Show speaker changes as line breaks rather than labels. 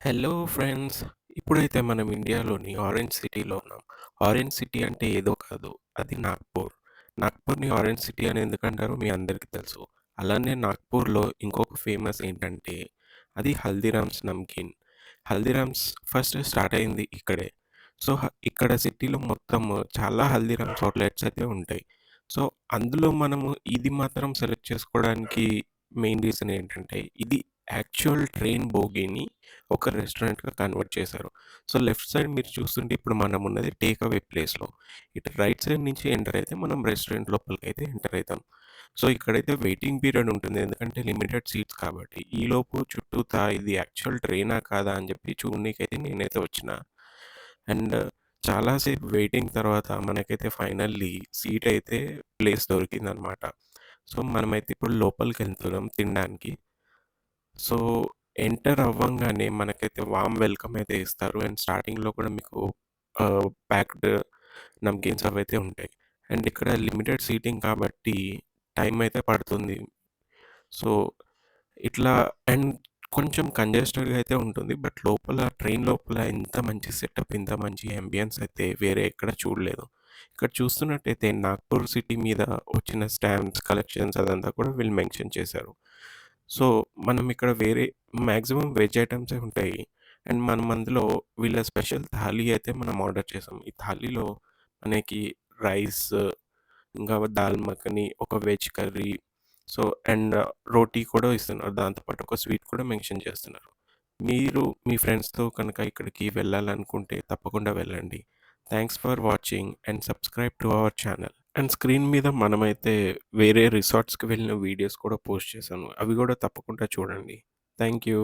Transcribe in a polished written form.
Hello friends. ఇప్పుడైతే మనం ఇండియాలోని ఆరెంజ్ సిటీలో ఉన్నాం. ఆరెంజ్ సిటీ అంటే ఏదో కాదు. అది నాగ్పూర్. నాగ్పూర్‌ని ఆరెంజ్ సిటీ అని ఎందుకంటారో మీ అందరికీ తెలుసు. అలానే నాగ్పూర్‌లో ఇంకొక ఫేమస్ ఏంటంటే అది హల్దీరామ్స్ నమ్కీన్. హల్దీరామ్స్ ఫస్ట్ స్టార్ట్ అయింది ఇక్కడే. సో, ఇక్కడ సిటీలో మొత్తము చాలా హల్దీరామ్స్ అవుట్‌లెట్స్ అయితే ఉంటాయి. సో, అందులో మనము ఇది మాత్రం సెలెక్ట్ చేసుకోవడానికి మెయిన్ రీజన్ ఏంటంటే ఇది యాక్చువల్ ట్రైన్ బోగీని ఒక రెస్టారెంట్‌గా కన్వర్ట్ చేశారు. సో, లెఫ్ట్ సైడ్ మీరు చూస్తుంటే ఇప్పుడు మనమున్నది టేక్ అవే ప్లేస్‌లో. ఇటు రైట్ సైడ్ నుంచి ఎంటర్ అయితే మనం రెస్టారెంట్ లోపలికైతే ఎంటర్ అయితాం. సో, ఇక్కడైతే వెయిటింగ్ పీరియడ్ ఉంటుంది. ఎందుకంటే లిమిటెడ్ సీట్స్ కాబట్టి. ఈలోపు చుట్టూతా ఇది యాక్చువల్ ట్రైనా కాదా అని చెప్పి చూడనీకైతే నేనైతే వచ్చిన. అండ్ చాలా సేపు వెయిటింగ్ తర్వాత మనకైతే ఫైనల్లీ సీట్ అయితే ప్లేస్ దొరికిందనమాట. సో, మనమైతే ఇప్పుడు లోపలికెళ్తున్నాం తినడానికి. సో, ఎంటర్ అవ్వంగానే మనకైతే వార్మ్ వెల్కమ్ అయితే ఇస్తారు. అండ్ స్టార్టింగ్‌లో కూడా మీకు ప్యాక్డ్ నమ్కీన్స్ అవైతే ఉంటాయి. అండ్ ఇక్కడ లిమిటెడ్ సీటింగ్ కాబట్టి టైం అయితే పడుతుంది. సో, ఇట్లా అండ్ కొంచెం కంజెస్టెడ్‌గా అయితే ఉంటుంది. బట్ లోపల ట్రైన్ లోపల ఇంత మంచి సెటప్, ఇంత మంచి యాంబియన్స్ అయితే వేరే ఎక్కడ చూడలేదు. ఇక్కడ చూస్తున్నట్టయితే నాగ్పూర్ సిటీ మీద వచ్చిన స్టాంప్స్, కలెక్షన్స్ అదంతా కూడా వీళ్ళు మెన్షన్ చేశారు. సో, మనం ఇక్కడ వేరే మాక్సిమం వెజ్ ఐటెమ్సే ఉంటాయి. అండ్ మనం అందులో వీళ్ళ స్పెషల్ థాలీ అయితే మనం ఆర్డర్ చేసాం. ఈ థాలీలో మనకి రైస్, ఇంకా దాల్ మఖని, ఒక వెజ్ కర్రీ, సో అండ్ రోటీ కూడా ఇస్తున్నారు. దాంతో పాటు ఒక స్వీట్ కూడా మెన్షన్ చేస్తున్నారు. మీరు మీ ఫ్రెండ్స్‌తో కనుక ఇక్కడికి వెళ్ళాలనుకుంటే తప్పకుండా వెళ్ళండి. Thanks for watching and subscribe to our channel. And screen మీద మనమైతే వేరే రిసార్ట్స్‌కి వెళ్ళిన వీడియోస్ కూడా పోస్ట్ చేశాను. అవి కూడా తప్పకుండా చూడండి. Thank you.